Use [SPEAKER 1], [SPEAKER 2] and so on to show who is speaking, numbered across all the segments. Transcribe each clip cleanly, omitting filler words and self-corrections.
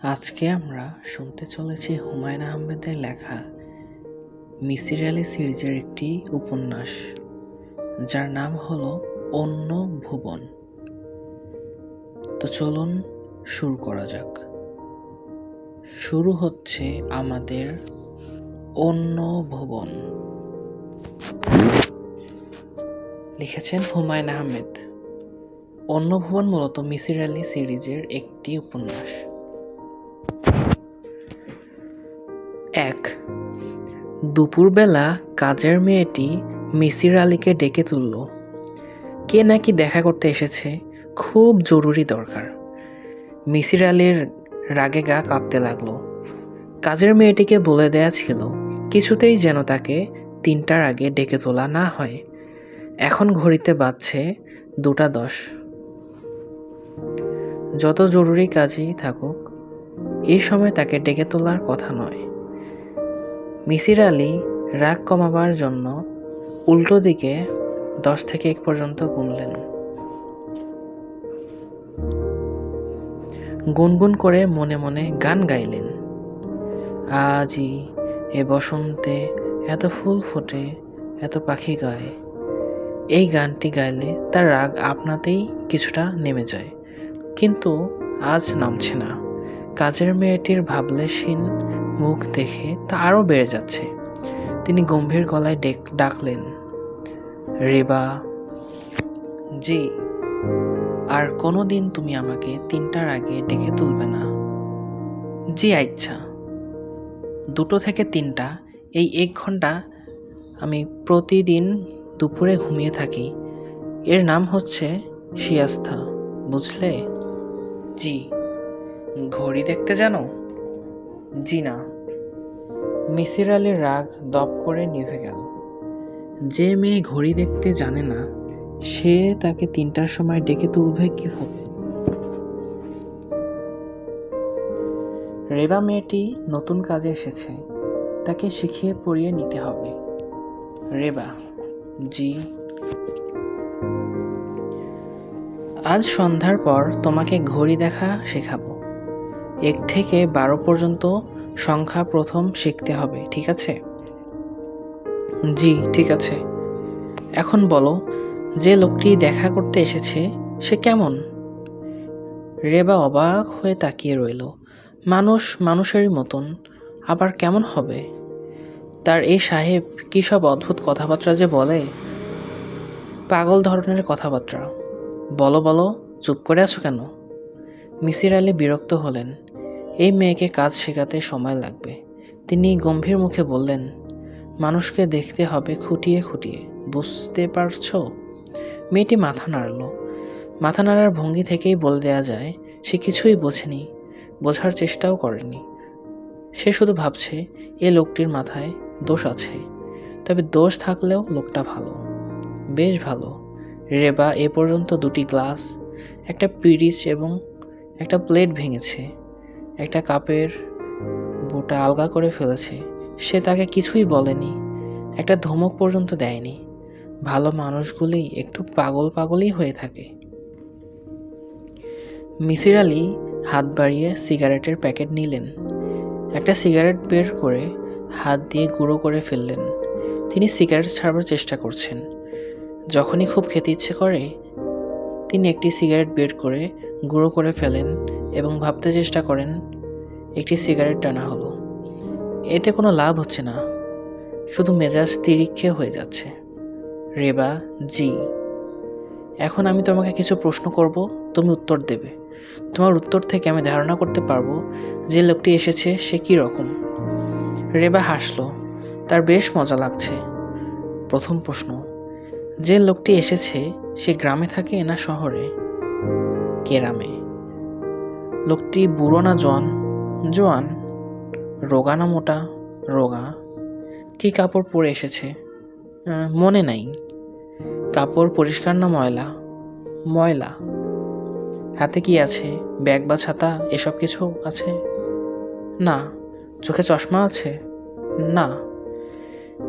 [SPEAKER 1] আজকে আমরা শুনতে চলেছি হুমায়ূন আহমেদের লেখা মিসির আলি সিরিজের একটি উপন্যাস, যার নাম হলো অন্য ভুবন। তো চলুন শুরু করা যাক। শুরু হচ্ছে আমাদের অন্য ভুবন। লিখেছেন হুমায়ূন আহমেদ। অন্য ভুবন মূলত মিসির আলি সিরিজের একটি উপন্যাস। 1. দুপুরবেলা কাজের মেয়েটি মিসির আলিকে ডেকে তুলল। কে নাকি দেখা করতে এসেছে, খুব জরুরি দরকার। মিসির আলির রাগে গা কাঁপতে লাগলো। কাজের মেয়েটিকে বলে দেয়া ছিল কিছুতেই যেন তাকে 3টার আগে ডেকে তোলা না হয়। এখন ঘড়িতে বাজছে 2টা 10। যত জরুরি কাজই থাকুক, এই সময় তাকে ডেকে তোলার কথা নয়। মিসির আলি রাগ কমাবার জন্য উল্টো দিকে 10 থেকে 1 পর্যন্ত গুনলেন। গুনগুন করে মনে মনে গান গাইলেন। আজই এ বসন্তে এত ফুল ফোটে, এত পাখি গায়। এই গানটি গাইলে তার রাগ আপনাতেই কিছুটা নেমে যায়, কিন্তু আজ নামছে না। কাজের মেয়েটির ভাবলেশহীন মুখ দেখে তা আরও বেড়ে যাচ্ছে। তিনি গম্ভীর গলায় ডাকলেন, রেবা। জি। আর কোনো দিন তুমি আমাকে 3টার আগে ডেকে তুলবে না। জি আচ্ছা। 2 থেকে 3টা, এই 1 ঘন্টা আমি প্রতিদিন দুপুরে ঘুমিয়ে থাকি। এর নাম হচ্ছে সিয়াস্তা, বুঝলে? জি। ঘড়ি দেখতে জানো? জি না। মিসির আলির রাগ দপ করে নিভে গেল। যে মেয়ে ঘড়ি দেখতে জানে না, সে তাকে 3টার সময় ডেকে তুলবে কিভাবে? রেবা মেয়েটি নতুন কাজে এসেছে, তাকে শিখিয়ে পড়িয়ে নিতে হবে। রেবা, জি। আজ সন্ধ্যার পর তোমাকে ঘড়ি দেখা শেখাবো। 1 থেকে 12 পর্যন্ত সংখ্যা প্রথম শিখতে হবে, ঠিক আছে? জি, ঠিক আছে। এখন বলো, যে লোকটি দেখা করতে এসেছে সে কেমন? রেবা অবাক হয়ে তাকিয়ে রইল। মানুষ মানুষেরই মতন, আবার কেমন হবে? তার এই সাহেব কি সব অদ্ভুত কথাবার্তা যে বলে, পাগল ধরনের কথাবার্তা। বলো বলো, চুপ করে আছো কেন? মিসির আলি বিরক্ত হলেন। এই মেয়েকে কাজ শেখাতে সময় লাগবে। তিনি গম্ভীর মুখে বললেন, মানুষকে দেখতে হবে খুঁটিয়ে খুঁটিয়ে, বুঝতে পারছো? মেয়েটি মাথা নাড়ল। মাথা নাড়ার ভঙ্গি থেকেই বলে দেয়া যায় সে কিছুই বোঝেনি, বোঝার চেষ্টাও করেনি। সে শুধু ভাবছে এ লোকটির মাথায় দোষ আছে, তবে দোষ থাকলেও লোকটা ভালো, বেশ ভালো। রেবা এ পর্যন্ত 2টি গ্লাস, একটা পিরিচ এবং একটা প্লেট ভেঙেছে, একটা কাপের বোটা আলগা করে ফেলেছে। সে তাকে কিছুই বলেনি, একটা ধমক পর্যন্ত দেয়নি। ভালো মানুষগুলি একটু পাগল পাগলই হয়ে থাকে। মিসির আলি হাত বাড়িয়ে সিগারেটের প্যাকেট নিলেন। একটা সিগারেট বের করে হাত দিয়ে গুঁড়ো করে ফেললেন। তিনি সিগারেট ছাড়বার চেষ্টা করছেন। যখনই খুব খেতে ইচ্ছে করে, তিনি একটি সিগারেট বের করে গুঁড়ো করে ফেলেন এবং ভাবতে চেষ্টা করেন। একটি সিগারেট টানা হলো। এতে কোনো লাভ হচ্ছে না, শুধু মেজাজ তিরিক্ষে হয়ে যাচ্ছে। রেবা, জি। এখন আমি তোমাকে কিছু প্রশ্ন করব, তুমি উত্তর দেবে। তোমার উত্তর থেকে আমি ধারণা করতে পারবো যে লোকটি এসেছে সে কি রকম। রেবা হাসল, তার বেশ মজা লাগছে। প্রথম প্রশ্ন, যে লোকটি এসেছে সে গ্রামে থাকে না শহরে? গ্রামে। লোকটি বুড়ো না জোয়ান? জোয়ান। রোগা না মোটা? রোগা। কি কাপড় পরে এসেছে? মনে নাই। কাপড় পরিষ্কার না ময়লা? ময়লা। হাতে কি আছে? ব্যাগ বা ছাতা এসব কিছু আছে? না। চোখে চশমা আছে? না।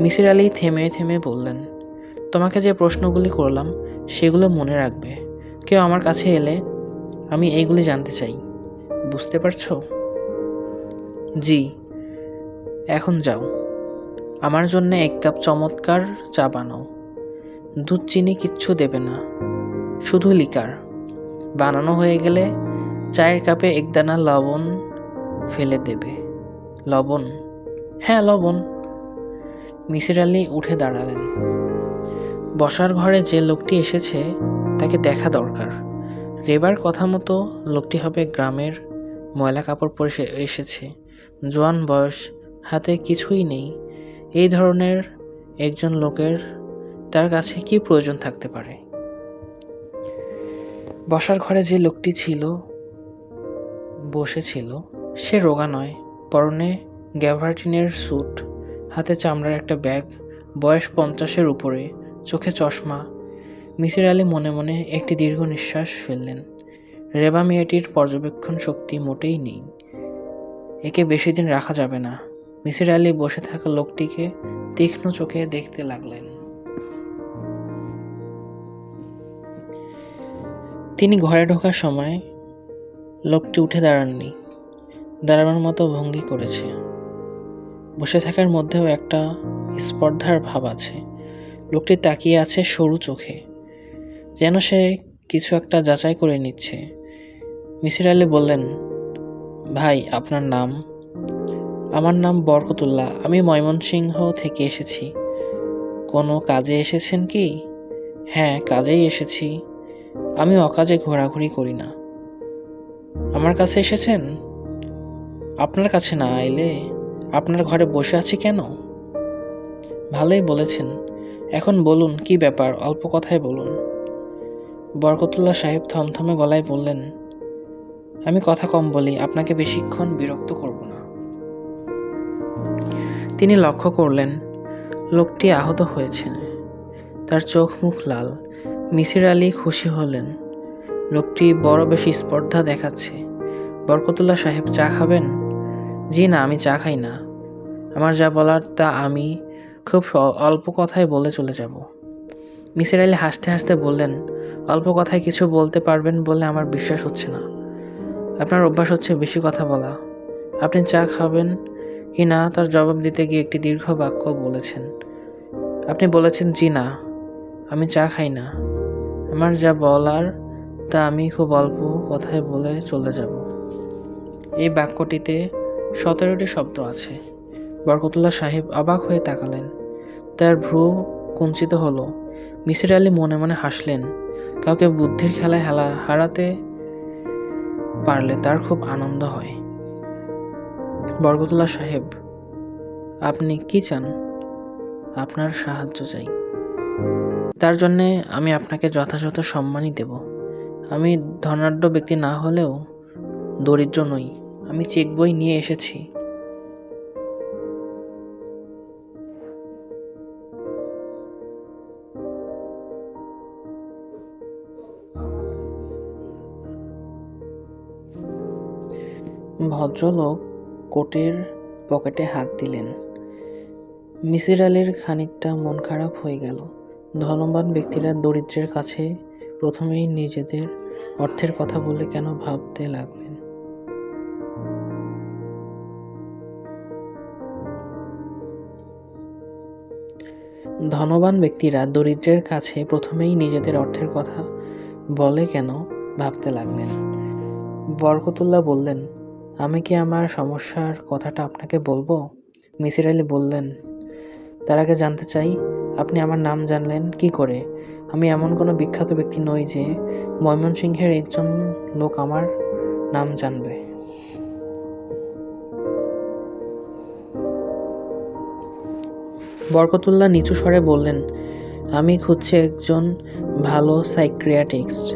[SPEAKER 1] মিসির আলি থেমে থেমে বললেন, তোমাকে যে প্রশ্নগুলি করলাম সেগুলো মনে রাখবে। কেউ আমার কাছে এলে আমি এইগুলি জানতে চাই, বুঝতে পারছো? জি, এখন যাও, আমার জন্য 1 কাপ চমৎকার চা বানাও। দুধ চিনি কিচ্ছু দেবে না, শুধু লিকার। বানানো হয়ে গেলে চায়ের কাপে 1 দানা লবণ ফেলে দেবে। লবণ? হ্যাঁ, লবণ। মিসির আলি উঠে দাঁড়ালেন। বসার ঘরে যে লোকটি এসেছে তাকে দেখা দরকার। রেবার কথা মতো লোকটি হবে গ্রামের, ময়লা কাপড় পরে এসেছে, জোয়ান বয়স, হাতে কিছুই নেই। এই ধরনের একজন লোকের তার কাছে কি প্রয়োজন থাকতে পারে? বসার ঘরে যে লোকটি বসেছিল সে রোগা নয়, পরনে গ্যাভার্ডিনের স্যুট, হাতে চামড়ার একটা ব্যাগ, বয়স 50-এর উপরে, চোখে চশমা। মিসির আলি মনে মনে একটি দীর্ঘ নিঃশ্বাস ফেললেন। রেবা মেয়েটির পর্যবেক্ষণ শক্তি মোটেই নেই, একে বেশি দিন রাখা যাবে না। মিসির আলি বসে থাকা লোকটিকে তীক্ষ্ণ চোখে দেখতে লাগলেন। তিনি ঘরে ঢোকার সময় লোকটি উঠে দাঁড়াননি, দাঁড়ানোর মতো ভঙ্গি করেছে। বসে থাকার মধ্যেও একটা স্পর্ধার ভাব আছে। লোকটি তাকিয়ে আছে সরু চোখে, যেন সে কিছু একটা যাচাই করে নিচ্ছে। মিসির আলি বললেন, ভাই, আপনার নাম? আমার নাম বরকতুল্লাহ, আমি ময়মনসিংহ থেকে এসেছি। কোনো কাজে এসেছেন কি? হ্যাঁ, কাজেই এসেছি। আমি অকাজে ঘোরাঘুরি করি না। আমার কাছে এসেছেন? আপনার কাছে না আইলে আপনার ঘরে বসে আছি কেন? ভালোই বলেছেন। এখন বলুন কি ব্যাপার, অল্প কথায় বলুন। বরকতুল্লাহ সাহেব থমথমে গলায় বললেন, আমি কথা কম বলি, আপনাকে বেশিক্ষণ বিরক্ত করব না। তিনি লক্ষ্য করলেন লোকটি আহত হয়েছে, তার চোখ মুখ লাল। মিসির আলি খুশি হলেন, লোকটি বড় বেশি স্পর্ধা দেখাচ্ছে। বরকতুল্লাহ সাহেব, চা খাবেন? জি না, আমি চা খাই না। আমার যা বলার তা আমি খুব অল্প কথায় বলে চলে যাব। মিসির আলি হাসতে হাসতে বললেন, অল্প কথায় কিছু বলতে পারবেন বলে আমার বিশ্বাস হচ্ছে না। আপনার অভ্যাস হচ্ছে বেশি কথা বলা। আপনি চা খাবেন কি না তার জবাব দিতে গিয়ে একটি দীর্ঘ বাক্য বলেছেন। আপনি বলেছেন, জি না, আমি চা খাই না। আমার যা বলার তা আমি খুব অল্প কথায় বলে চলে যাব। এই বাক্যটিতে 17টি শব্দ আছে। বরকতুল্লাহ সাহেব অবাক হয়ে তাকালেন, তার ভ্রু কুঞ্চিত হলো। মিসির আলি মনে মনে হাসলেন, কাউকে বুদ্ধির খেলায় হারাতে পারলে তার খুব আনন্দ হয়। বরকতুল্লাহ সাহেব, আপনি কি চান? আপনার সাহায্য চাই। তার জন্যে আমি আপনাকে যথাযথ সম্মানই দেব। আমি ধনাঢ্য ব্যক্তি না হলেও দরিদ্র নই। আমি চেক বই নিয়ে এসেছি। ভদ্রলোক কোটের পকেটে হাত দিলেন। মিসির আলির খানিকটা মন খারাপ হয়ে গেল। ধনবান ব্যক্তিরা দরিদ্রের কাছে প্রথমেই নিজেদের অর্থের কথা বলে কেন ভাবতে লাগলেন। ধনবান ব্যক্তিরা দরিদ্রের কাছে প্রথমেই নিজেদের অর্থের কথা বলে কেন ভাবতে লাগলেন। বরকতুল্লাহ বললেন, আমি কি আমার সমস্যার কথাটা আপনাকে বলবো? মিসির আলি বললেন, তার আগে জানতে চাই, আপনি আমার নাম জানলেন কি করে? আমি এমন কোনো বিখ্যাত ব্যক্তি নই যে ময়মনসিংহের একজন লোক আমার নাম জানবে। বরকতুল্লাহ নিচু স্বরে বললেন, আমি খুঁজছি একজন ভালো সাইকিয়াট্রিস্ট,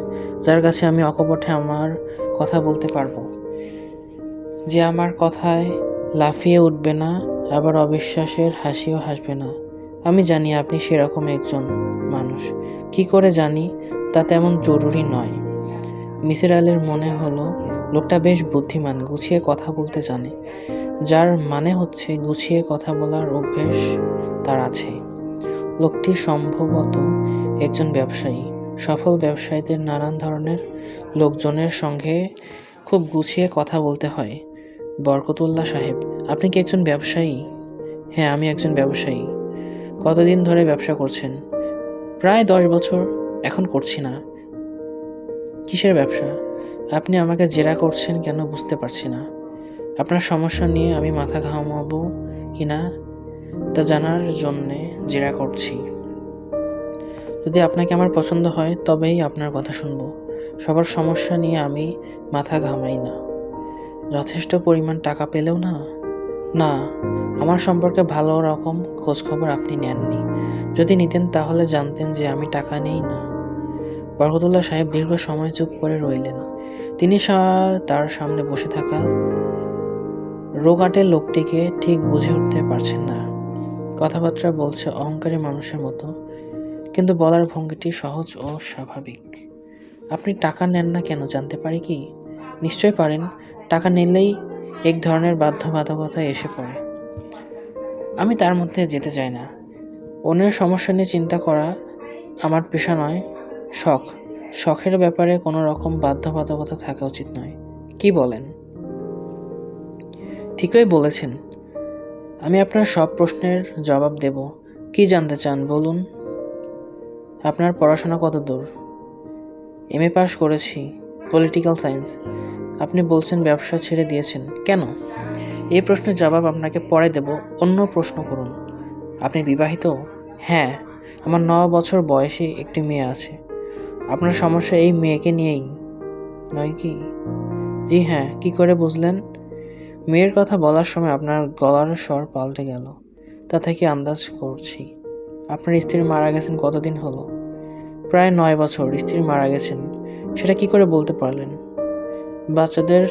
[SPEAKER 1] যার কাছে আমি অকপটে আমার কথা বলতে পারবো, যে আমার কথায় লাফিয়ে উঠবে না, আবার অবিশ্বাসের হাসিও হাসবে না। আমি জানি আপনি সেরকম একজন মানুষ। কি করে জানি তা তেমন জরুরি নয়। মিসির আলির মনে হলো লোকটা বেশ বুদ্ধিমান, গুছিয়ে কথা বলতে জানে, যার মানে হচ্ছে গুছিয়ে কথা বলার অভ্যেস তার আছে। লোকটি সম্ভবত একজন ব্যবসায়ী। সফল ব্যবসায়ীদের নানান ধরনের লোকজনের সঙ্গে খুব গুছিয়ে কথা বলতে হয়। বরকতুল্লাহ সাহেব, আপনি কি একজন ব্যবসায়ী? হ্যাঁ, আমি একজন ব্যবসায়ী। কতদিন ধরে ব্যবসা করছেন? প্রায় 10 বছর। এখন করছি না। কিসের ব্যবসা? আপনি আমাকে জেরা করছেন কেন বুঝতে পারছি না। আপনার সমস্যা নিয়ে আমি মাথা ঘামাবো কিনা তা জানার জন্যে জেরা করছি। যদি আপনাকে আমার পছন্দ হয় তবেই আপনার কথা শুনবো। সবার সমস্যা নিয়ে আমি মাথা ঘামাই না। যথেষ্ট পরিমাণ টাকা পেলেও না? না, আমার সম্পর্কে ভালো রকম খোঁজখবর আপনি নেননি। যদি নিতেন তাহলে জানতেন যে আমি টাকা নেই না। বরকতউল্লাহ সাহেব দীর্ঘ সময় চুপ করে রইলেন। তিনি তার সামনে বসে থাকা রোগাটে লোকটিকে ঠিক বুঝে উঠতে পারছেন না। কথাবার্তা বলছে অহংকারী মানুষের মতো, কিন্তু বলার ভঙ্গিটি সহজ ও স্বাভাবিক। আপনি টাকা নেন না কেন জানতে পারি কি? নিশ্চয় পারেন। টাকা নিলেই এক ধরনের বাধ্যবাধকতা এসে পড়ে। আমি তার মধ্যে যেতে চাই না। অন্যের সমস্যা নিয়ে চিন্তা করা আমার পেশা নয়, শখ। শখের ব্যাপারে কোনো রকম বাধ্যবাধকতা থাকা উচিত নয়। কি বলেন? ঠিকই বলেছেন। আমি আপনার সব প্রশ্নের জবাব দেব। কি জানতে চান বলুন? আপনার পড়াশোনা কত দূর? এমএ পাস করেছি, পলিটিক্যাল সায়েন্স। আপনি বলছেন ব্যবসা ছেড়ে দিয়েছেন, কেন? এই প্রশ্নের জবাব আপনাকে পরে দেব। অন্য প্রশ্ন করুন। আপনি বিবাহিত? হ্যাঁ, আমার 9 বছর বয়সী একটি মেয়ে আছে। আপনার সমস্যা এই মেয়েকে নিয়েই, নয় কি? জি হ্যাঁ, কি করে বুঝলেন? মেয়ের কথা বলার সময় আপনার গলার স্বর পাল্টে গেল। তা থেকে আন্দাজ করছি। আপনার স্ত্রী মারা গেছেন কতদিন হলো? প্রায় 9 বছর। স্ত্রী মারা গেছেন, সেটা কি করে বলতে পারলেন? বাচ্চাদের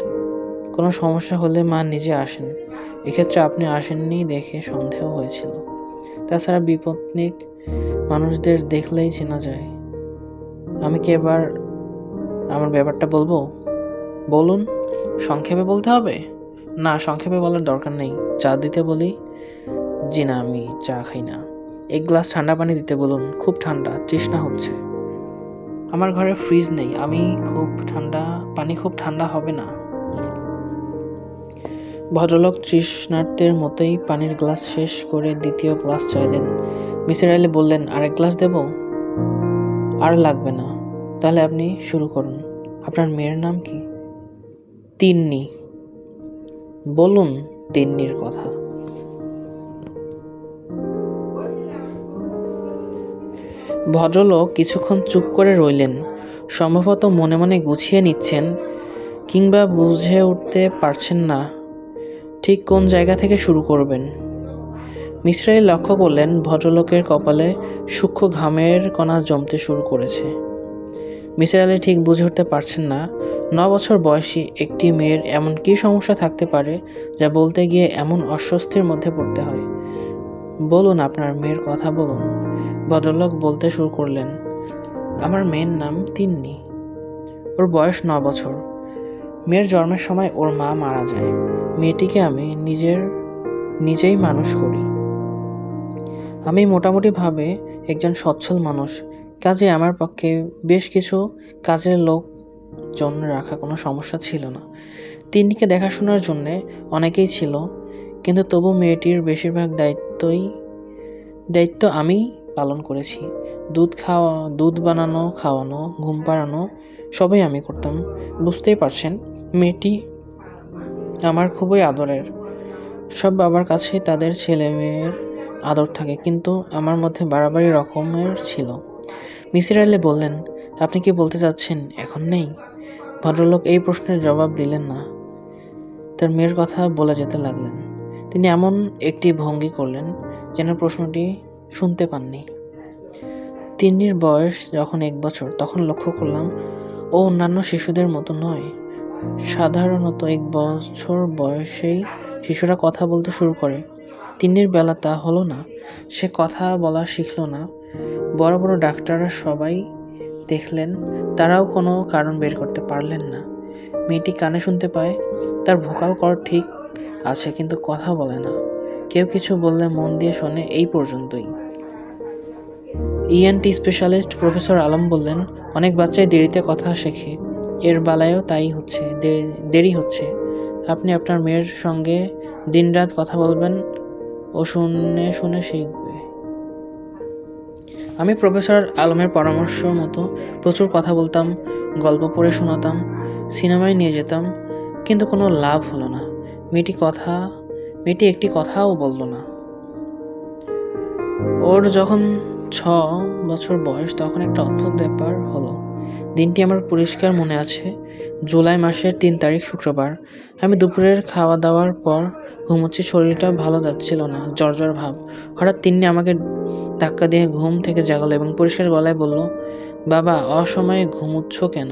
[SPEAKER 1] কোনো সমস্যা হলে মা নিজে আসেন। এক্ষেত্রে আপনি আসেননি দেখে সন্দেহ হয়েছিল। তাছাড়া বিপত্নিক মানুষদের দেখলেই চেনা যায়। আমি কি এবার আমার ব্যাপারটা বলবো? বলুন। সংক্ষেপে বলতে হবে? না, সংক্ষেপে বলার দরকার নেই। চা দিতে বলি? জি না, আমি চা খাই না। 1 গ্লাস ঠান্ডা পানি দিতে বলুন। খুব ঠান্ডা, তৃষ্ণা হচ্ছে। আমার ঘরে ফ্রিজ নেই। পানি খুব ঠান্ডা হবে না। ভদ্রলোক তৃষ্ণার্তের মতোই পানির গ্লাস শেষ করে দ্বিতীয় গ্লাস চাইলেন। মিসির আলি বললেন, আরেক গ্লাস দেব? আর লাগবে না। তাহলে আপনি শুরু করুন। আপনার মেয়ের নাম কি? তিন্নি। বলুন তিন্নির কথা। ভদ্রলোক কিছুক্ষণ চুপ করে রইলেন। সম্ভবত মনে মনে গুছিয়ে নিচ্ছেন, কিংবা বুঝে উঠতে পারছেন না ঠিক কোন জায়গা থেকে শুরু করবেন। মিসির আলি লক্ষ্য করলেন ভদ্রলোকের কপালে সূক্ষ্ম ঘামের কণা জমতে শুরু করেছে। মিসির আলি ঠিক বুঝে উঠতে পারছেন না 9 বছর বয়সী একটি মেয়ের এমন কী সমস্যা থাকতে পারে যা বলতে গিয়ে এমন অস্বস্তির মধ্যে পড়তে হয়। বলুন, আপনার মেয়ের কথা বলুন। ভদ্রলোক বলতে শুরু করলেন, আমার মেয়ের নাম তিন্নি। ওর বয়স 9 বছর। মেয়ের জন্মের সময় ওর মা মারা যায়। মেয়েটিকে আমি নিজেই মানুষ করি। আমি মোটামুটিভাবে একজন সচ্ছল মানুষ, কাজে আমার পক্ষে বেশ কিছু কাজের লোকজন রাখা কোনো সমস্যা ছিল না। তিন্নিকে দেখাশোনার জন্যে অনেকেই ছিল, কিন্তু তবু মেয়েটির বেশিরভাগ দায়িত্ব আমি পালন করেছি। দুধ বানানো, খাওয়ানো, ঘুম পাড়ানো সবই আমি করতাম। বুঝতেই পারছেন, মেয়েটি আমার খুবই আদরের। সব বাবার কাছে তাদের ছেলে মেয়ের আদর থাকে, কিন্তু আমার মধ্যে বাড়াবাড়ি রকমের ছিল। মিসির আলি বললেন, আপনি কি বলতে চাচ্ছেন এখন নেই? ভদ্রলোক এই প্রশ্নের জবাব দিলেন না। তার মেয়ের কথা বলে যেতে লাগলেন। তিনি এমন একটি ভঙ্গি করলেন যেন প্রশ্নটি শুনতে পাননি। তিন্নির বয়স যখন 1 বছর, তখন লক্ষ্য করলাম ও অন্যান্য শিশুদের মতো নয়। সাধারণত 1 বছর বয়সেই শিশুরা কথা বলতে শুরু করে। তিন্নির বেলা তা হলো না। সে কথা বলা শিখল না। বড় বড় ডাক্তাররা সবাই দেখলেন, তারাও কোনো কারণ বের করতে পারলেন না। মেয়েটি কানে শুনতে পায়, তার ভোকাল কর্ড ঠিক আছে, কিন্তু কথা বলে না। কেউ কিছু বললে মন দিয়ে শোনে, এই পর্যন্তই। ইএনটি স্পেশালিস্ট প্রফেসর আলম বললেন, অনেক বাচ্চাই দেরিতে কথা শেখে। এর বেলায়ও তাই হচ্ছে, দেরি হচ্ছে। আপনি আপনার মেয়ের সঙ্গে দিনরাত কথা বলবেন, ও শুনে শুনে শিখবে। আমি প্রফেসর আলমের পরামর্শ মতো প্রচুর কথা বলতাম, গল্প পড়ে শোনাতাম, সিনেমায় নিয়ে যেতাম, কিন্তু কোনো লাভ হলো না। মেয়েটি একটি কথাও বলল না। ওর যখন 6 বছর বয়স, তখন একটা অদ্ভুত ব্যাপার হলো। দিনটি আমার পরিষ্কার মনে আছে। জুলাই মাসের 3 তারিখ, শুক্রবার। আমি দুপুরের খাওয়া দাওয়ার পর ঘুমোচ্ছি, শরীরটা ভালো যাচ্ছিল না, জ্বর ভাব। হঠাৎ তিন্নি আমাকে ধাক্কা দিয়ে ঘুম থেকে জাগালো এবং পরিষ্কার গলায় বলল, বাবা, অসময়ে ঘুমোচ্ছ কেন?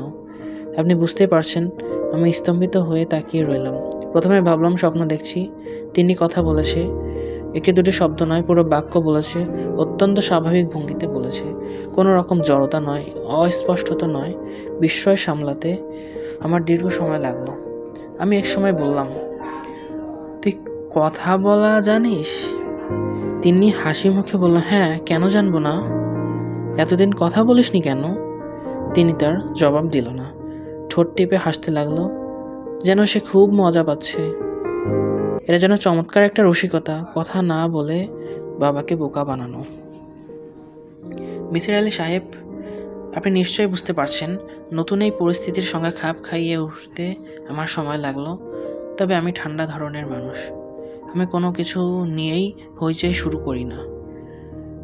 [SPEAKER 1] আপনি বুঝতেই পারছেন। আমি স্তম্ভিত হয়ে তাকিয়ে রইলাম। প্রথমে ভাবলাম স্বপ্ন দেখছি। তিন্নি কথা বলেছে, একটি দুটি শব্দ নয়, পুরো বাক্য বলেছে, অত্যন্ত স্বাভাবিক ভঙ্গিতে বলেছে, কোনো রকম জড়তা নয়, অস্পষ্টতা নয়। বিস্ময় সামলাতে আমার দীর্ঘ সময় লাগলো। আমি এক সময় বললাম, তুই কথা বলা জানিস? তিনি হাসি মুখে বলল, হ্যাঁ, কেন জানবো না? এতদিন কথা বলিসনি কেন? তিনি তার জবাব দিল না, ঠোঁট টিপে হাসতে লাগলো, যেন সে খুব মজা পাচ্ছে। এটা যেন চমৎকার একটা রসিকতা, কথা না বলে বাবাকে বোকা বানানো। মিসির আলি সাহেব, আপনি নিশ্চয়ই বুঝতে পারছেন, নতুন এই পরিস্থিতির সঙ্গে খাপ খাইয়ে উঠতে আমার সময় লাগলো। তবে আমি ঠান্ডা ধরনের মানুষ। আমি কোনো কিছু নিয়েই হইচই শুরু করি না।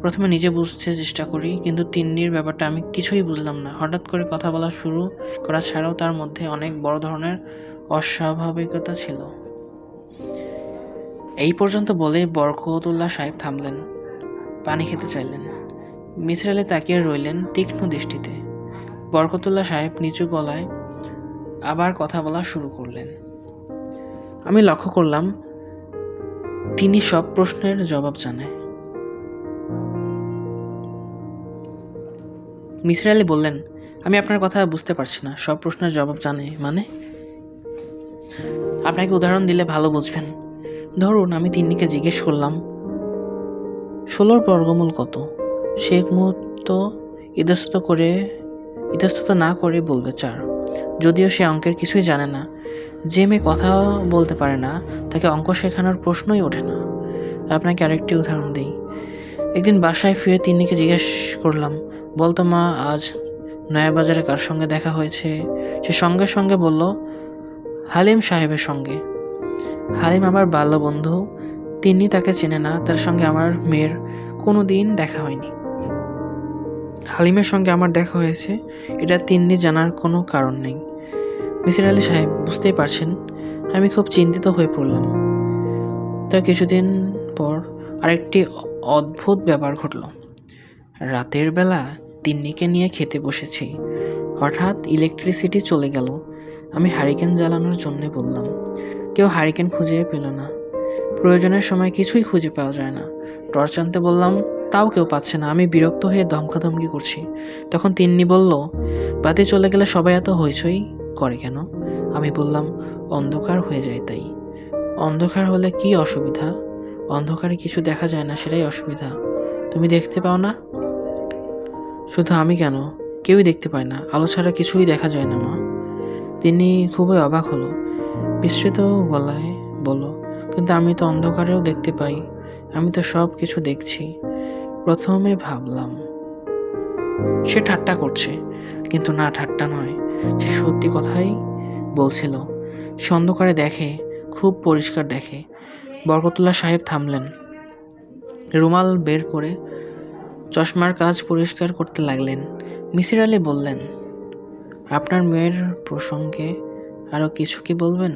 [SPEAKER 1] প্রথমে নিজে বুঝতে চেষ্টা করি, কিন্তু তিন্নির ব্যাপারটা আমি কিছুই বুঝলাম না। হঠাৎ করে কথা বলা শুরু করা ছাড়াও তার মধ্যে অনেক বড় ধরনের অস্বাভাবিকতা ছিল। এই পর্যন্ত বলেই বরকতুল্লাহ সাহেব থামলেন, পানি খেতে চাইলেন। মিসির আলি তাকিয়ে রইলেন তীক্ষ্ণ দৃষ্টিতে। বরকতুল্লাহ সাহেব নিচু গলায় আবার কথা বলা শুরু করলেন। আমি লক্ষ্য করলাম তিনি সব প্রশ্নের জবাব জানে। মিসির আলি বললেন, আমি আপনার কথা বুঝতে পারছি না। সব প্রশ্নের জবাব জানে মানে? আপনাকে উদাহরণ দিলে ভালো বুঝবেন। ধরুন, আমি তিন্নিকে জিজ্ঞেস করলাম, 16 বর্গমূল কত? সে এক মুহূর্ত ইতস্তত না করে বলবে 4। যদিও সে অঙ্কের কিছুই জানে না। যে মেয়ে কথা বলতে পারে না, তাকে অঙ্ক শেখানোর প্রশ্নই ওঠে না। আপনাকে আরেকটি উদাহরণ দিই। একদিন বাসায় ফিরে তিন্নিকে জিজ্ঞেস করলাম, বলতো মা, আজ নয়াবাজারে কার সঙ্গে দেখা হয়েছে? সে সঙ্গে সঙ্গে বলল, হালিম সাহেবের সঙ্গে। হালিম আমার বাল্য বন্ধু। তিন্নি তাকে চেনে না, তার সঙ্গে আমার মেয়ের কোনো দিন দেখা হয়নি। হালিমের সঙ্গে আমার দেখা হয়েছে, এটা তিন্নি জানার কোনো কারণ নেই। মিসির আলি সাহেব, বুঝতেই পারছেন, আমি খুব চিন্তিত হয়ে পড়লাম। তার কিছুদিন পর আরেকটি অদ্ভুত ব্যাপার ঘটল। রাতের বেলা তিন্নিকে নিয়ে খেতে বসেছি। হঠাৎ ইলেকট্রিসিটি চলে গেল। আমি হারিকেন জ্বালানোর জন্য বললাম। কেউ হারিকেন খুঁজে পেল না। প্রয়োজনের সময় কিছুই খুঁজে পাওয়া যায় না। টর্চ আনতে বললাম, তাও কেউ পাচ্ছে না। আমি বিরক্ত হয়ে ধমকাধমকি করছি। তখন তিন্নি বলল, বাতি চলে গেলে সবাই এত হইচই করে কেন? আমি বললাম, অন্ধকার হয়ে যায় তাই। অন্ধকার হলে কি অসুবিধা? অন্ধকারে কিছু দেখা যায় না, সেটাই অসুবিধা। তুমি দেখতে পাও না? শুধু আমি কেন, কেউই দেখতে পায় না। আলো ছাড়া কিছুই দেখা যায় না মা। তিনি খুবই অবাক হলো, বিস্মিত গলায় বলল, কিন্তু আমি তো অন্ধকারেও দেখতে পাই। আমি তো সব কিছু দেখছি। প্রথমে ভাবলাম সে ঠাট্টা করছে, কিন্তু না, ঠাট্টা নয়, সে সত্যি কথাই বলছিল। সে অন্ধকারে দেখে, খুব পরিষ্কার দেখে। বরকতুল্লাহ সাহেব থামলেন, রুমাল বের করে চশমার কাজ পরিষ্কার করতে লাগলেন। মিসির আলি বললেন, আপনার মেয়ের প্রসঙ্গে আরো কিছু কি বলবেন?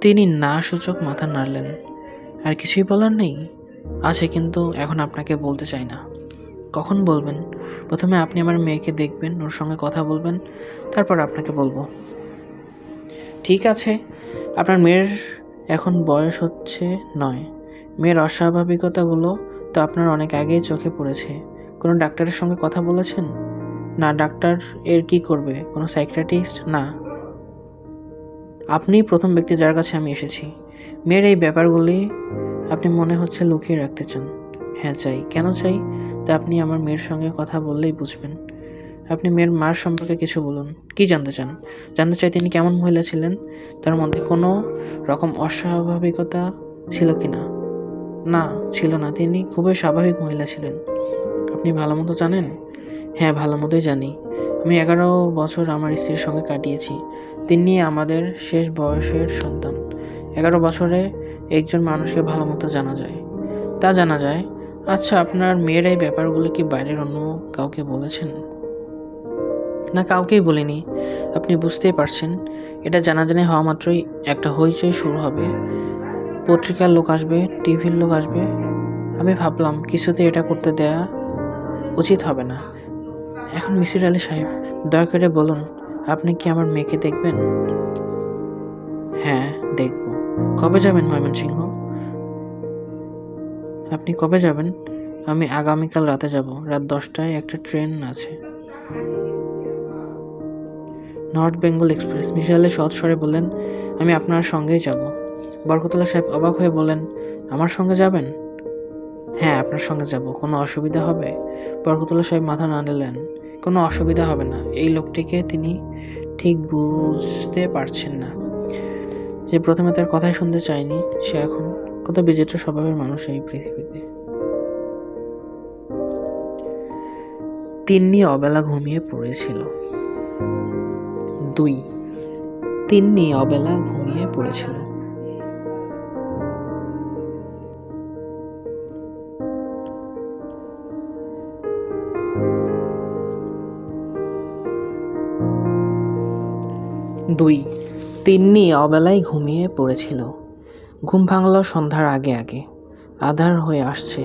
[SPEAKER 1] তিনি না সূচক মাথা নাড়লেন। আর কিছুই বলার নেই? আছে, কিন্তু এখন আপনাকে বলতে চাই না। কখন বলবেন? প্রথমে আপনি আমার মেয়েকে দেখবেন, ওর সঙ্গে কথা বলবেন, তারপর আপনাকে বলবো। ঠিক আছে। আপনার মেয়ের এখন বয়স হচ্ছে 9। মেয়ের অস্বাভাবিকতাগুলো তো আপনার অনেক আগেই চোখে পড়েছে। কোনো ডাক্তারের সঙ্গে কথা বলেছেন? না। ডাক্তার এর কি করবে? কোনো সাইকিয়াট্রিস্ট? না। আপনিই প্রথম ব্যক্তি যার কাছে আমি এসেছি। মেয়ের এই ব্যাপারগুলি আপনি মনে হচ্ছে লুকিয়ে রাখতে চান। হ্যাঁ, চাই। কেন চাই তা আপনি আমার মেয়ের সঙ্গে কথা বললেই বুঝবেন। আপনি মেয়ের মার সম্পর্কে কিছু বলুন। কি জানতে চান? জানতে চাই তিনি কেমন মহিলা ছিলেন, তার মধ্যে কোনো রকম অস্বাভাবিকতা ছিল কিনা। না, ছিল না, তিনি খুবই স্বাভাবিক মহিলা ছিলেন। আপনি ভালো মতো জানেন? হ্যাঁ, ভালো মতোই জানি। আমি 11 বছর আমার স্ত্রীর সঙ্গে কাটিয়েছি। তিনি আমাদের শেষ বয়সের সন্তান। 11 বছরে একজন মানুষকে ভালো মতো জানা যায়। তা জানা যায়। আচ্ছা, আপনার মেয়ের এই ব্যাপারগুলো কি বাইরের অন্য কাউকে বলেছেন? না, কাউকেই বলিনি। আপনি বুঝতেই পারছেন, এটা জানাজানি হওয়া মাত্রই একটা হইচই শুরু হবে। পত্রিকার লোক আসবে, টিভির লোক আসবে। আমি ভাবলাম কিছুতে এটা করতে দেয়া উচিত হবে না। এখন মিসির আলি সাহেব, দয়া করে বলুন, আপনি কি আমার মেয়েকে দেখবেন? হ্যাঁ, দেখব। কবে যাবেন ময়মনসিংহ? আপনি কবে যাবেন? আমি আগামীকাল রাতে যাব। রাত 10টায় একটা ট্রেন আছে, নর্থ বেঙ্গল এক্সপ্রেস। মিসির আলি সহজ স্বরে বললেন, আমি আপনার সঙ্গেই যাব। বরকতউল্লাহ সাহেব অবাক হয়ে বললেন, আমার সঙ্গে যাবেন? হ্যাঁ, আপনার সঙ্গে যাব। কোনো অসুবিধা হবে? বরকতউল্লাহ সাহেব মাথা নাড়লেন। কোনো অসুবিধা হবে না। এই লোকটিকে তিনি ঠিক বুঝতে পারছেন না। যে প্রথমে তার কথাই শুনতে চায়নি, সে এখন কত বিচিত্র স্বভাবের মানুষ এই পৃথিবীতে। তিন্নি অবেলা ঘুমিয়ে পড়েছিল। 2, তিন্নি অবেলা ঘুমিয়ে পড়েছিল। দুই, তিন্নি অবেলায় ঘুমিয়ে পড়েছিল। ঘুম ভাঙল সন্ধ্যার আগে আগে। আঁধার হয়ে আসছে,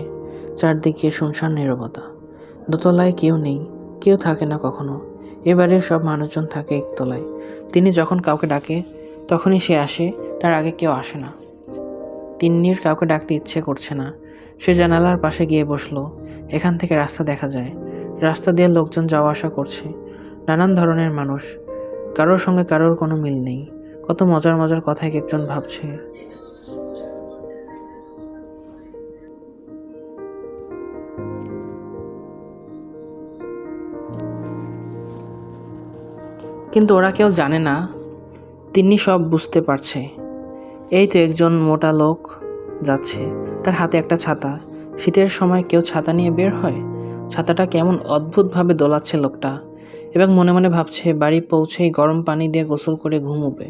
[SPEAKER 1] চারদিকে শুনশান নীরবতা। দোতলায় কেউ নেই, কেউ থাকে না কখনো। এবারে সব মানুষজন থাকে একতলায়। তিনি যখন কাউকে ডাকে তখনই সে আসে, তার আগে কেউ আসে না। তিন্নির কাউকে ডাকতে ইচ্ছে করছে না। সে জানালার পাশে গিয়ে বসলো। এখান থেকে রাস্তা দেখা যায়। রাস্তা দিয়ে লোকজন যাওয়া আসা করছে, নানান ধরনের মানুষ। কারোর সঙ্গে কারোর কোনো মিল নেই। কত মজার মজার কথা এক একজন ভাবছে। কিন্তু ওরা কেউ জানে না তিন্নি সব বুঝতে পারছে। এই তো একজন মোটা লোক যাচ্ছে, তার হাতে একটা ছাতা। শীতের সময় কেউ ছাতা নিয়ে বের হয়? ছাতাটা কেমন অদ্ভুতভাবে দোলাচ্ছে লোকটা, এবং মনে মনে ভাবছে বাড়ি পৌঁছেই গরম পানি দিয়ে গোসল করে ঘুমোবে।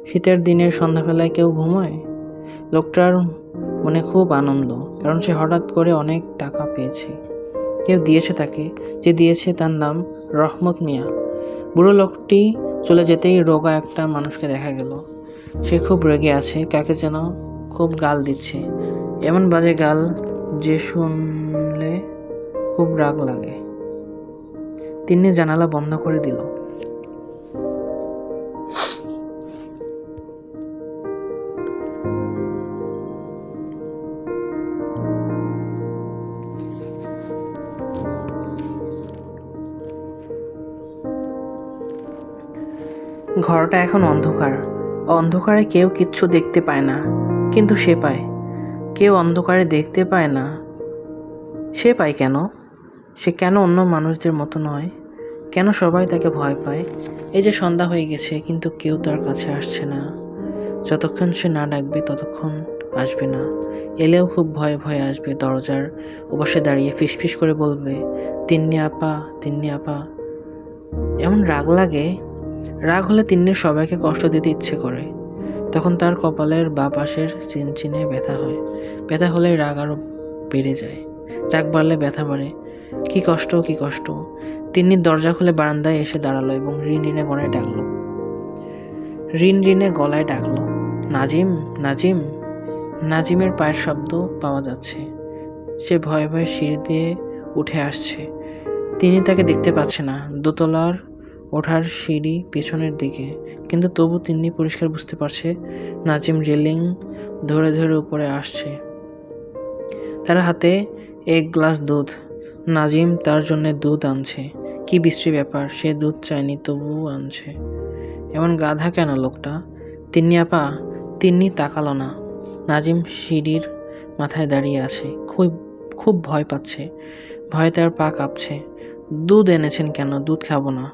[SPEAKER 1] শীতের দিনের সন্ধ্যাবেলায় কেউ ঘুমোয়? লোকটার মনে খুব আনন্দ, কারণ সে হঠাৎ করে অনেক টাকা পেয়েছে। কেউ দিয়েছে তাকে, যে দিয়েছে তার নাম রহমত মিয়া। বুড়ো লোকটি চলে যেতেই রোগা একটা মানুষকে দেখা গেল। সে খুব রেগে আছে, কাকে যেন খুব গাল দিচ্ছে। এমন বাজে গাল যে শুনলে খুব রাগ লাগে। তিন্নি জানালা বন্ধ করে দিল। ঘরটা এখন অন্ধকার। অন্ধকারে কেউ কিচ্ছু দেখতে পায় না, কিন্তু সে পায়। কেউ অন্ধকারে দেখতে পায় না, সে পায় কেন? সে কেন অন্য মানুষদের মতো নয়? কেন সবাই তাকে ভয় পায়? এই যে সন্ধ্যা হয়ে গেছে, কিন্তু কেউ তার কাছে আসছে না। যতক্ষণ সে না ডাকবে ততক্ষণ আসবে না। এলেও খুব ভয়ে ভয়ে আসবে, দরজার ওপাশে দাঁড়িয়ে ফিসফিস করে বলবে, তিন্নি আপা, তিন্নি আপা। এমন রাগ লাগে। রাগ হলে তিন্নির সবাইকে কষ্ট দিতে ইচ্ছে করে। তখন তার কপালের বাঁ পাশের চিনচিনে ব্যথা হয়। ব্যথা হলে রাগ আরো বেড়ে যায়। রাগ বাড়লে ব্যথা বাড়ে। কি কষ্ট, কি কষ্ট! তিন্নির দরজা খুলে বারান্দায় এসে দাঁড়ালো এবং রিনরিনে গলায় ডাকলো, নাজিম, নাজিম। নাজিমের পায়ের শব্দ পাওয়া যাচ্ছে। সে ভয়ে ভয়ে সিঁড়ি দিয়ে উঠে আসছে। তিনি তাকে দেখতে পাচ্ছে না। দোতলার ওঠার সিঁড়ি পিছনের দিকে, কিন্তু তবু তিন্নি পরিষ্কার বুঝতে পারছে নাজিম রেলিং ধরে ধরে উপরে আসছে। তার হাতে 1 গ্লাস দুধ। নাজিম তার জন্য দুধ আনছে। কি বিশ্রী ব্যাপার, সে দুধ চায়নি তবুও আনছে। এমন গাধা কেন লোকটা? তিন্নি আপা। তিন্নি তাকালো না। নাজিম সিঁড়ির মাথায় দাঁড়িয়ে আছে, খুব খুব ভয় পাচ্ছে। ভয়ে তার পা কাঁপছে। দুধ এনেছেন কেন? দুধ খাবো না।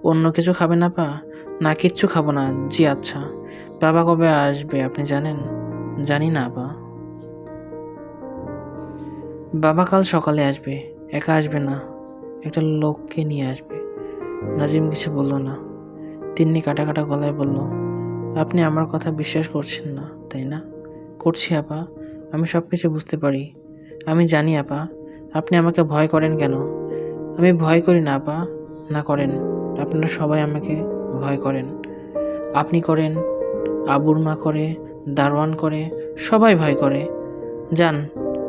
[SPEAKER 1] অন্য কিছু খাবেন আপা? না, কিচ্ছু খাবো না। জি আচ্ছা। বাবা কবে আসবে আপনি জানেন? জানি না আপা। বাবা কাল সকালে আসবে। একা আসবে না, একটা লোককে নিয়ে আসবে। নাজিম কিছু বলল না। তিন্নি কাটা কাটা গলায় বলল, আপনি আমার কথা বিশ্বাস করছেন না, তাই না? করছি আপা, আমি সব কিছু বুঝতে পারি। আমি জানি আপা, আপনি আমাকে ভয় করেন কেন? আমি ভয় করি না আপা। না করেন, আপনারা সবাই আমাকে ভয় করেন। আপনি করেন, আবুর মা করে, দারোয়ান করে, সবাই ভয় করে। যান,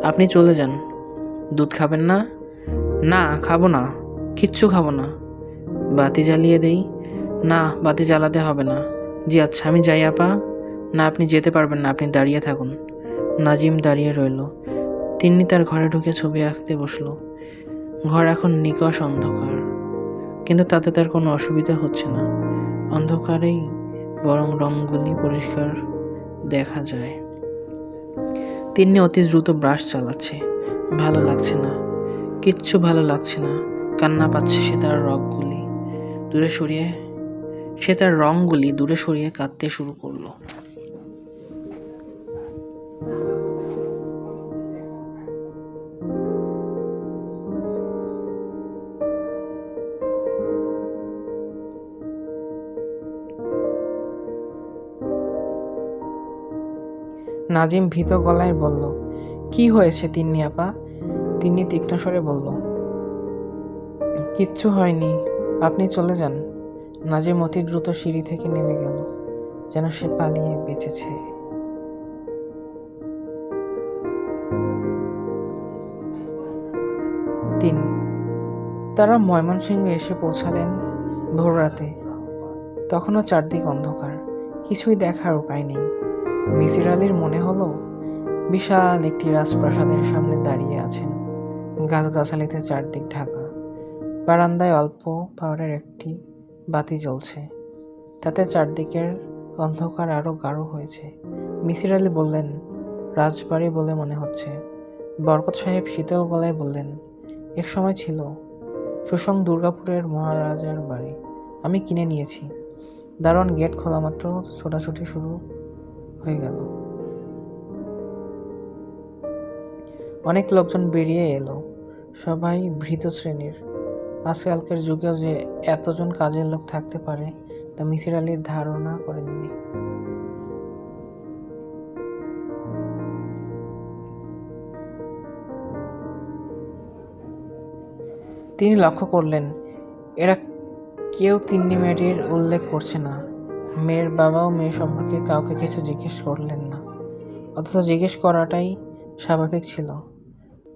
[SPEAKER 1] আপনি চলে যান। দুধ খাবেন না? না, খাবো না, কিচ্ছু খাবো না। বাতি জ্বালিয়ে দেই? না, বাতি জ্বালাতে হবে না। জি আচ্ছা, আমি যাই আপা। না, আপনি যেতে পারবেন না, আপনি দাঁড়িয়ে থাকুন। নাজিম দাঁড়িয়ে রইল। তিন্নি তার ঘরে ঢুকে ছবি আঁকতে বসলো। ঘর এখন নিকষ অন্ধকার, কিন্তু তাতে তার কোনো অসুবিধা হচ্ছে না। অন্ধকারেই বরং রঙগুলি পরিষ্কার দেখা যায়। তিন্নি অতি দ্রুত ব্রাশ চালাচ্ছে। ভালো লাগছে না, কিচ্ছু ভালো লাগছে না। কান্না পাচ্ছে। সে তার রঙগুলি দূরে সরিয়ে কাঁদতে শুরু করলো। নাজিম ভীত গলায় বলল, কি হয়েছে তিন্নি আপা? তিন্নি তীক্ষ্ণ স্বরে বলল, কিচ্ছু হয়নি, আপনি চলে যান। নাজিম অতি দ্রুত সিঁড়ি থেকে নেমে গেল, যেন সে পালিয়ে বেঁচেছে। তিন তারা ময়মনসিংহে এসে পৌঁছালেন ভোর রাতে। তখনও চারদিক অন্ধকার, কিছুই দেখার উপায় নেই। মিসির আলির মনে হলো বিশাল একটি রাজপ্রাসাদের সামনে দাঁড়িয়ে আছেন। গাছগাছালিতে চারদিক ঢাকা। বারান্দায় অল্প পাওয়ারের একটি বাতি জ্বলছে, তাতে চারদিকের অন্ধকার আরো গাঢ় হয়েছে। মিসির আলি বললেন, রাজবাড়ি বলে মনে হচ্ছে। বরকত সাহেব শীতল গলায় বললেন, এক সময় ছিল সুসং দুর্গাপুরের মহারাজার বাড়ি, আমি কিনে নিয়েছি। দারোয়ান গেট খোলা মাত্র ছোটাছুটি শুরু হয়ে গেল। অনেক লোকজন বেরিয়ে এলো, সবাই ভৃত শ্রেণীর। আজকালকার যুগেও যে এতজন কাজের লোক থাকতে পারে তা মিসির আলির ধারণা করেননি। তিনি লক্ষ্য করলেন, এরা কেউ তিন্নি মেয়েটির উল্লেখ করছে না। মেয়ের বাবাও মেয়ে সম্পর্কে কাউকে কিছু জিজ্ঞেস করলেন না, অথচ জিজ্ঞেস করাটাই স্বাভাবিক ছিল।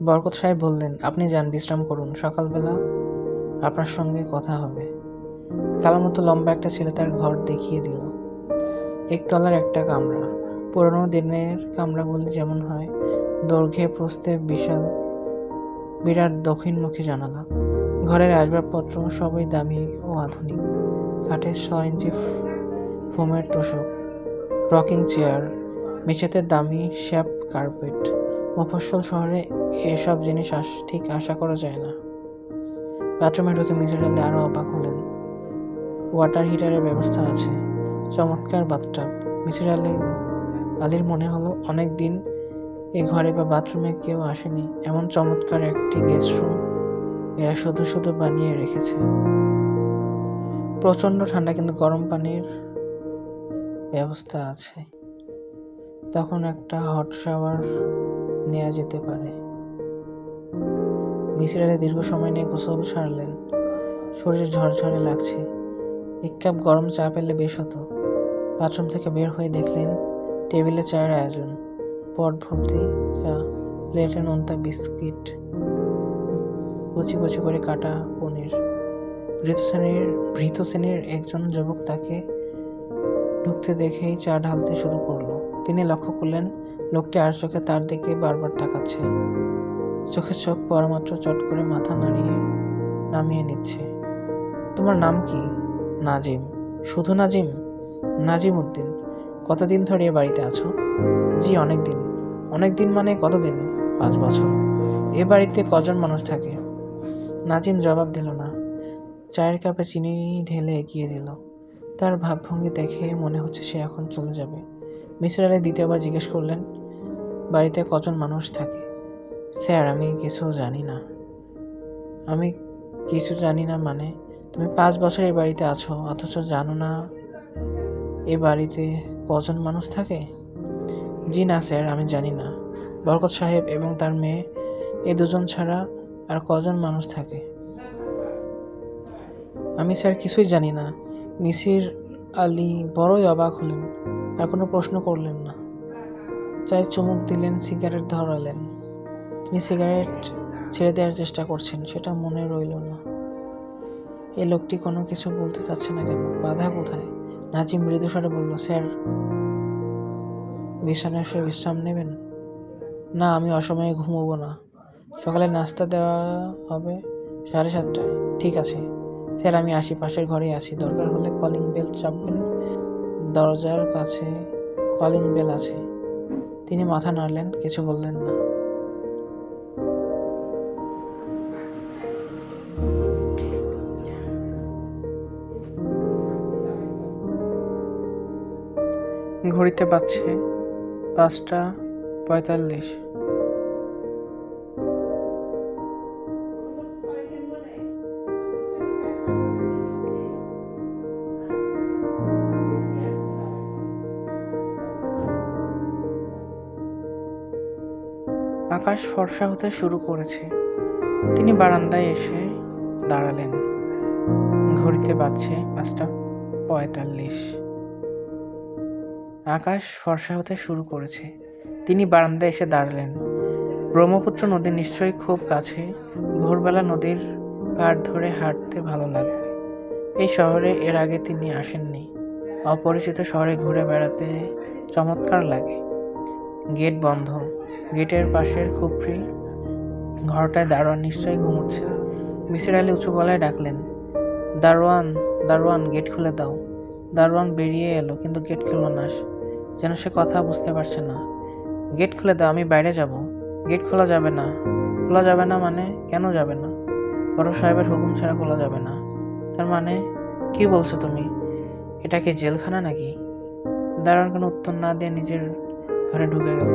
[SPEAKER 1] বরকত সাহেব বললেন, আপনি যান, বিশ্রাম করুন, সকালবেলা আপনার সঙ্গে কথা হবে। কালো মতো লম্বা একটা ছেলে তার ঘর দেখিয়ে দিল। একতলার একটা কামরা, পুরোনো দিনের কামরাগুলি যেমন হয়, দৈর্ঘ্যে প্রস্থে বিরাট দক্ষিণমুখী জানালা। ঘরের আসবাবপত্র সবই দামি ও আধুনিক। কাঠে 6 ইঞ্চি ফোমের তোশক, রকিং চেয়ার, মেঝেতে দামি শ্যাপ কার্পেট। মফস্বল শহরে এসব জিনিস ঠিক আশা করা যায় না। বাথরুমে ঢুকে মিসির আলি আরো অবাক হলেন। ওয়াটার হিটারের ব্যবস্থা আছে, চমৎকার বাথটাব। মিসির আলির মনে হলো অনেক দিন এ ঘরে বা বাথরুমে কেউ আসেনি। এমন চমৎকার একটি গেস্ট রুম এরা শুধু শুধু বানিয়ে রেখেছে। প্রচন্ড ঠান্ডা, কিন্তু গরম পানির ব্যবস্থা আছে। তখন একটা হট শাওয়ার নেওয়া যেতে পারে। মিসির আলি দীর্ঘ সময় নিয়ে গোসল সারলেন। শরীর ঝরঝরে লাগছে, এক কাপ গরম চা পেলে বেশ হতো। বাথরুম থেকে বের হয়ে দেখলেন টেবিলে চায়ের আয়োজন, পট ভর্তি চা, প্লেটে নোনতা বিস্কিট, কুচি কুচি করে কাটা পনির। ভৃত শ্রেণীর একজন যুবক তাকে ঢুকতে দেখেই চা ঢালতে শুরু করলো। তিনি লক্ষ্য করলেন লোকটি আর চোখে তার দিকে বারবার তাকাচ্ছে। চোখে চোখ পড়া মাত্র চট করে মাথা নামিয়ে নিচ্ছে। তোমার নাম কি? নাজিম। শুধু নাজিম? নাজিম উদ্দিন। কতদিন ধরে এ বাড়িতে আছো? জি, অনেকদিন। অনেকদিন মানে কতদিন? 5 বছর। এ বাড়িতে কজন মানুষ থাকে? নাজিম জবাব দিল না। চায়ের কাপে চিনি ঢেলে এগিয়ে দিল। তার ভাবভঙ্গি দেখে মনে হচ্ছে সে এখন চলে যাবে। মিসির আলি দ্বিতীয়বার জিজ্ঞেস করলেন, বাড়িতে কজন মানুষ থাকে? স্যার, আমি কিছু জানি না। আমি কিছু জানি না মানে? তুমি 5 বছর এই বাড়িতে আছো, অথচ জানো না এ বাড়িতে কজন মানুষ থাকে? জি না স্যার, আমি জানি না। বরকত সাহেব এবং তার মেয়ে এ দুজন ছাড়া আর কজন মানুষ থাকে? আমি স্যার কিছুই জানি না। মিসির আলি বড়ই অবাক হলেন, আর কোনো প্রশ্ন করলেন না। চায়ে চুমুক দিলেন, সিগারেট ধরালেন। তিনি সিগারেট ছেড়ে দেওয়ার চেষ্টা করছেন, সেটা মনে রইল না। এই লোকটি কোনো কিছু বলতে চাচ্ছে না কেন? বাধা কোথায়? নাজিম মৃদু স্বরে বলল, স্যার, বিছানায় শুয়ে বিশ্রাম নেবেন? না, আমি অসময়ে ঘুমোবো না। সকালে নাস্তা দেওয়া হবে 7:30টায়। ঠিক আছে স্যার, আমি আসি, পাশের ঘরেই আছি। দরকার হলে কলিং বেল চাপবেন, দরজার কাছে কলিং বেল আছে। তিনি মাথা নাড়লেন, কিছু বললেন না। ঘড়িতে বাজছে 5:45। আকাশ ফর্সা হতে শুরু করেছে। তিনি বারান্দায় এসে দাঁড়ালেন। ঘড়িতে বাজছে 5:45। আকাশ ফর্সা হতে শুরু করেছে। তিনি বারান্দায় এসে দাঁড়ালেন। ব্রহ্মপুত্র নদী নিশ্চয়ই খুব কাছে। ভোরবেলা নদীর পাড় ধরে হাঁটতে ভালো লাগবে। এই শহরে এর আগে তিনি আসেননি। অপরিচিত শহরে ঘুরে বেড়াতে চমৎকার লাগে। গেট বন্ধ। গেটের পাশের খুপড়ি ঘরটায় দারোয়ান নিশ্চয়ই ঘুমোচ্ছে। মিসির আলি উঁচু গলায় ডাকলেন, দারোয়ান, দারোয়ান, গেট খুলে দাও। দারোয়ান বেরিয়ে এলো, কিন্তু গেট খুলল না। যেন সে কথা বুঝতে পারছে না। গেট খুলে দাও, আমি বাইরে যাব। গেট খোলা যাবে না। খোলা যাবে না মানে? কেন যাবে না? বড় সাহেবের হুকুম ছাড়া খোলা যাবে না। তার মানে কি বলছো তুমি? এটা কি জেলখানা নাকি? দারোয়ান কোনো উত্তর না দিয়ে নিজের ঘরে ঢুকে গেল।